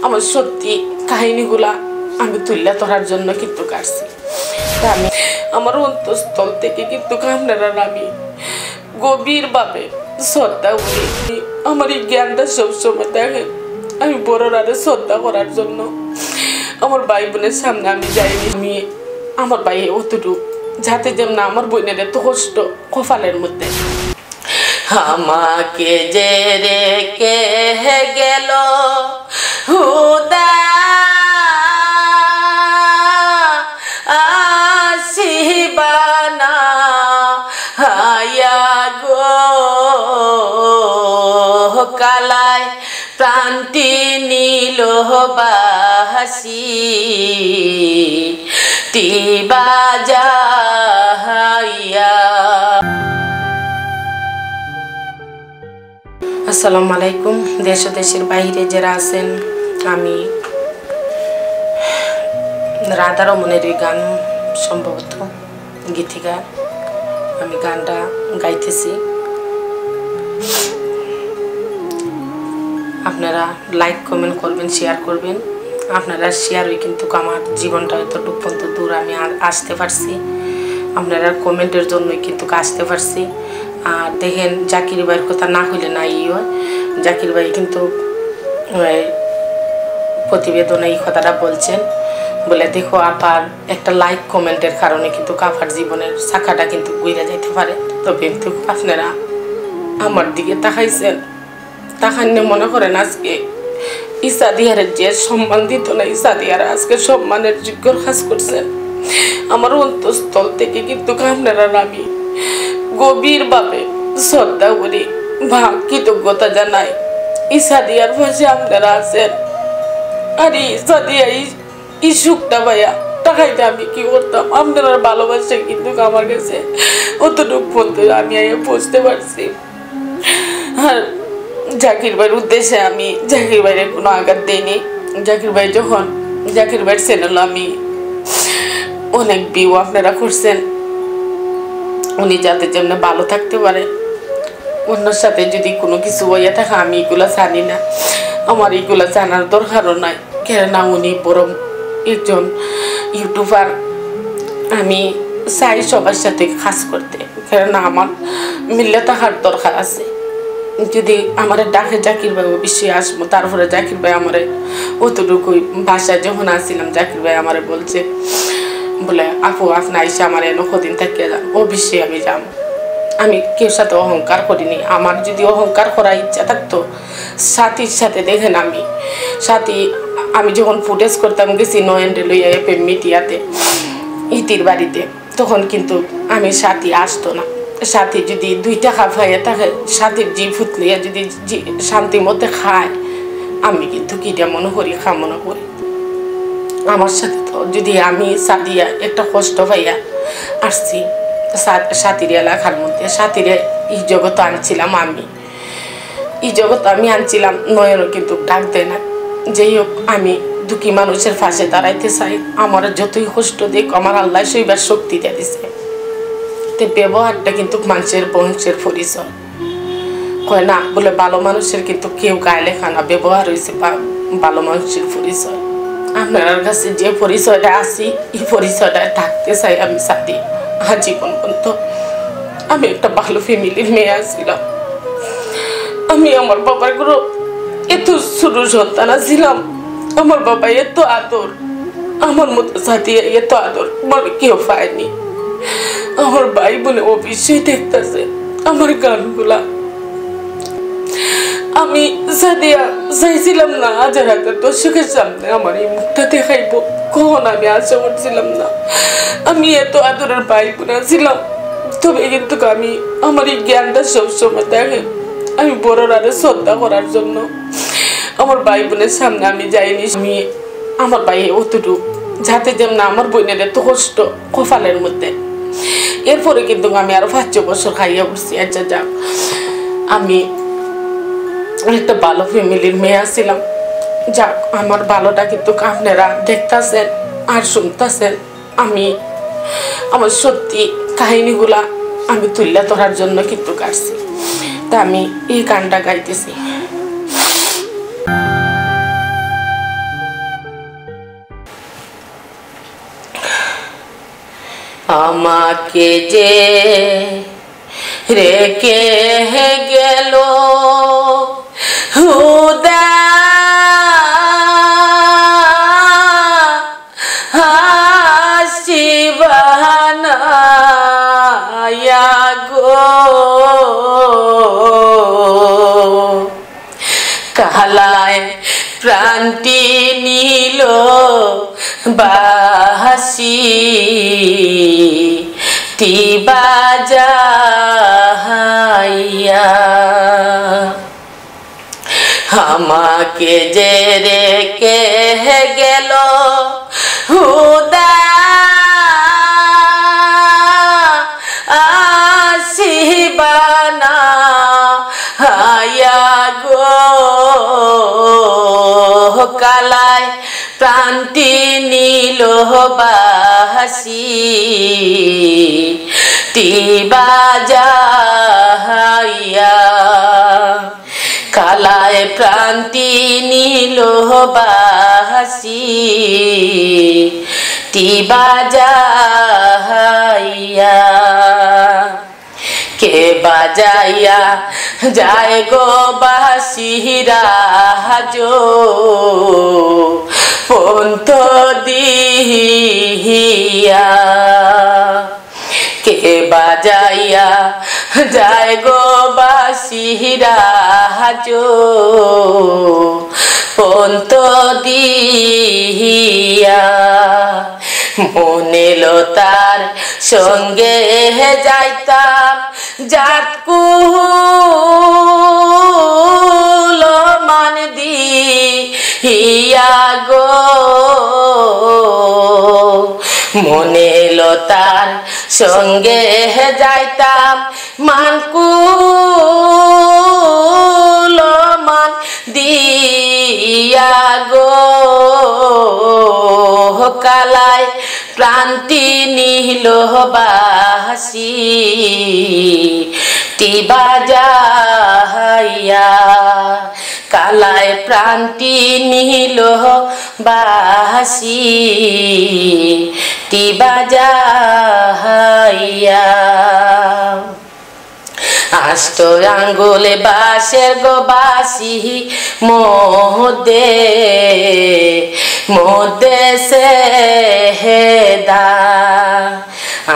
আমার সত্যি কাহিনীগুলা আমি তুলে ধরার জন্য কিন্তু কাটছি। আমি আমার অন্তঃস্থল থেকে কিন্তু আপনারা আমি গভীরভাবে শ্রদ্ধা করি। আমার এই জ্ঞানটা সবসময় দেখেন আমি বড়রারে শ্রদ্ধা করার জন্য আমার ভাই বোনের সামনে আমি যাইনি। আমি আমার ভাই অতটুকু যাতে যেমন আমার বোনের এত কষ্ট কপালের মধ্যে আমাকে যে রেখে গেল হুদা আসিবানা হায়া গো কালায় প্রান্তি নীল বাসি তিবাজা হাইয়া। আসসালামু আলাইকুম। দেশ ও দেশের বাইরে যারা আছেন, আমি রাধা রমনের এই গান সম্ভবত গীতিকার, আমি গানটা গাইতেছি। আপনারা লাইক কমেন্ট করবেন, শেয়ার করবেন। আপনারা শেয়ারই কিন্তু আমার জীবনটা এতটুকু পর্যন্ত দূর আমি আসতে পারছি, আপনারা কমেন্টের জন্যই কিন্তু আসতে পারছি। আর দেখেন জাকির ভাইয়ের কথা না হইলে না হয়, জাকির ভাই কিন্তু প্রতিবেদনে এই কথাটা বলছেন, বলে দেখো আপার একটা লাইক কমেন্টের কারণে কিন্তু কাফার জীবনের শাখাটা কিন্তু ঘুরে যাইতে পারে। তবে কিন্তু আপনারা আমার দিকে তাকাইছেন, তাকান্নে মনে করেন আজকে ইসাদিয়ারের যে সম্মান দিত না, ইসাদিয়ারা আজকে সম্মানের যোগ্য কাজ করছেন। আমার অন্তঃস্থল থেকে কিন্তু আপনারা আমি গভীরভাবে শ্রদ্ধা করি, কৃতজ্ঞতা জানাই। ইসাদিয়ার পাশে আপনারা আছেন। আর ইসাদিয়া এই সুখটা ভাইয়া টাকাইতে আমি কি করতাম, আপনারা ভালোবাসে কিন্তু আমার কাছে অতটুকু পর্যন্ত আমি বুঝতে পারছি। আর জাকির ভাইয়ের উদ্দেশ্যে আমি জাকির ভাইয়ের কোনো আঘাত দিইনি। জাকির ভাই যখন জাকির ভাইয়ের চ্যানেল আমি অনেক ভিউ আপনারা করছেন, উনি যাতে যেমন ভালো থাকতে পারে, অন্যর সাথে যদি কোনো কিছু হইয়া থাকে আমি এগুলো জানি না, আমার এগুলো জানার দরকারও নাই। কেননা উনি বড় একজন ইউটিউবার, আমি চাই সবার সাথে কাজ করতে, কেননা আমার মিললে থাকার দরকার আছে। যদি আমার ডাকে জাকির ভাই অবশ্যই আসবো। তারপরে জাকির ভাই আমার অতটুকুই বাসায় যখন আসছিলাম, জাকির ভাই আমার বলছে বলে আপু আপনি আইসা আমার এনে কদিন থাকিয়ে যান, অবশ্যই আমি যাবো। আমি কেউ সাথে অহংকার করিনি। আমার যদি অহংকার করার ইচ্ছা থাকতো সাথীর সাথে দেখেন আমি যখন ফুটেজ করতাম গেছি নয়নরে লইয়া এফএম মিডিয়াতে ইতির বাড়িতে, তখন কিন্তু আমি সাথী আসতো না। সাথী যদি 2 টাকা পাইয়া থাকে, সাথীর জি ফুটলিয়া যদি শান্তির মধ্যে খায়, আমি কিন্তু কিটা মনে করি কামনা করি। আমার সাথে তো যদি আমি সাদিয়া একটা কষ্ট পাইয়া আসছি সাথীর এলাকার মধ্যে, সাথীর এই জগৎ আনছিলাম আমি আনছিলাম, নয়নও কিন্তু ডাক দেয় না। যাই হোক, আমি দুঃখী মানুষের পাশে দাঁড়াইতে চাই। আমার যতই কষ্ট দেখ আমার আল্লাহ সেইবার শক্তি দিয়ে দিছে। ব্যবহারটা কিন্তু মানুষের বংশের পরিচয় হয় না, বলে ভালো মানুষের কিন্তু কেউ গায়ে লেখা না, ব্যবহার হয়েছে ভালো মানুষের পরিচয়। আপনার কাছে যে পরিচয়টা আছি, এই পরিচয়টা থাকতে চাই আমি সাথী আজীবন পর্যন্ত। আমি একটা ভালো ফ্যামিলির মেয়ে আসছিলাম। আমি আমার বাবার গুলো এত ছোট সন্তান ছিলাম, আমার বাবা এত আদর, আমার মতো সাথী এত আদর বলে কেউ পায়নি। আমার ভাই বোনে অবশ্যই দেখতেছে আমার গানগুলা। আমি সাদিয়া চাইছিলাম না 1000 দর্শকের সামনে আমার এই মুখটা দেখাইব, কখন আমি আশা করছিলাম না। আমি এত আদরের ভাই বোনা ছিলাম। তবে কিন্তু আমি আমার এই জ্ঞানটা সবসময় দেখেন আমি বড়রারে শ্রদ্ধা করার জন্য আমার ভাই বোনের সামনে আমি যাইনি। আমি আমার ভাই অতটুকু যাতে যেমন আমার বোনের এত কষ্ট কপালের মধ্যে। এরপরে কিন্তু আমি আরো 5-6 বছর খাইয়া বসছি। আচ্ছা যাক, আমি একটা ভালো ফ্যামিলির মেয়ে আসছিলাম। যাক, আমার ভালোটা কিন্তু আপনারা দেখতেছেন আর শুনতেছেন। আমি আমার সত্যি কাহিনীগুলা আমি তুলে ধরার জন্য কিন্তু কাটছি। তা আমি এই গানটা গাইতেছি। আমাকে যে রেখে গেল হুদা হাসিবানায়া গো কালায় প্রাণটি নিল বাসি তিবাজাইয়া আমাকে যে রেখে গেল হুদা আসিবানা হায়া গো কালায় প্রাণটি নিল বাসি তিবাজাইয়া কালায় প্রাণটি নিল বাসি তিবাজাইয়া কে বাজাইয়া যায় গো বাসিরা হাজো পন্ত দিহিয়া কে বাজাইয়া যায় গো বাসিরা হাজো পন্ত দিহিয়া মনে লতার সঙ্গে যাইতাম জাতকুল মান দিহিয়া গো মনে লতার সঙ্গে যাইতাম মানকুল মান দিয়া গো কালায় প্রাণটি নিল বাসি তিবাজাইয়া কালায় প্রাণটি নিল বাসি তিবাজাইয়া আষ্ট আঙ্গুলে বাসের গো বাসি মধ্যে সে হেদা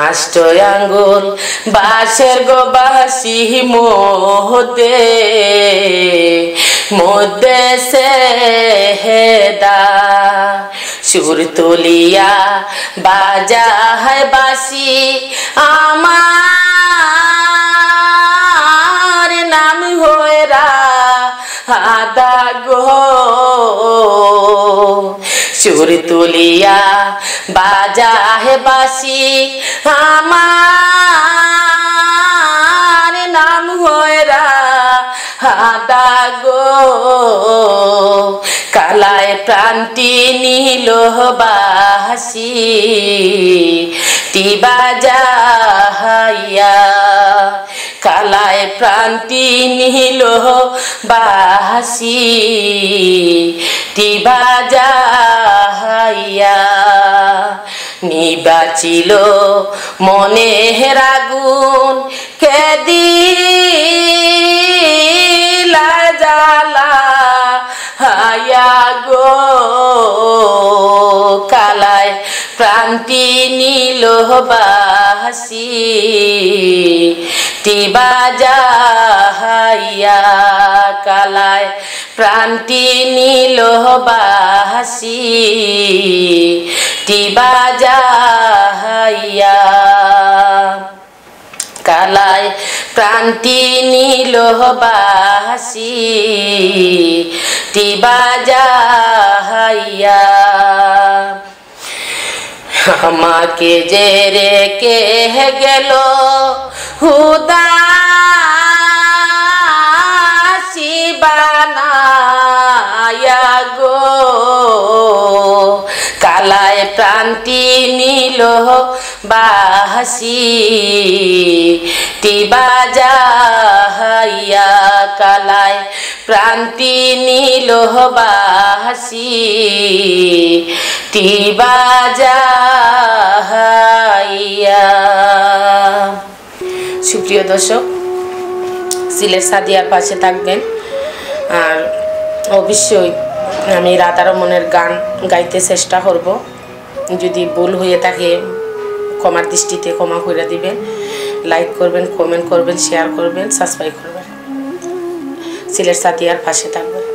আষ্ট আঙ্গুল বাসের গো বাসি মধ্যে সে হেদা সুর তুলিয়া বাজা হয় বাসি আমার নাম হয়েরা আদা গো সুর তুলিয়া বাজা হে বাসি আমার নাম হয়েরা আদা গো কালায় প্রাণটি নিল বাসি তিবাজাইয়া কালায় প্রাণটি নিল বাসি তিবাজাইয়া নিবাচিল মনে রাগুন কেদিলা জালা হায়া গো কালায় প্রাণটি নিল বাসি তিবাজাইয়া কালায় প্রাণটি নিল বাসি তিবাজাইয়া কালায় প্রাণটি নিল বাসি তিবাজাইয়া আমাকে যে রেখে গেল হুদা শিবানায়া গো কালায় প্রাণটি নিল বাসি তিবাজাইয়া কালায় প্রাণটি নিল বাসি তিবাজাইয়া। সুপ্রিয় দর্শক, সিলেট সাদিয়ার পাশে থাকবেন। আর অবশ্যই আমি রাধা রমনের গান গাইতে চেষ্টা করব। যদি ভুল হয়ে থাকে ক্ষমার দৃষ্টিতে ক্ষমা করে দিবেন। লাইক করবেন, কমেন্ট করবেন, শেয়ার করবেন, সাবস্ক্রাইব করবেন। সিলেট সাদিয়ার পাশে থাকবেন।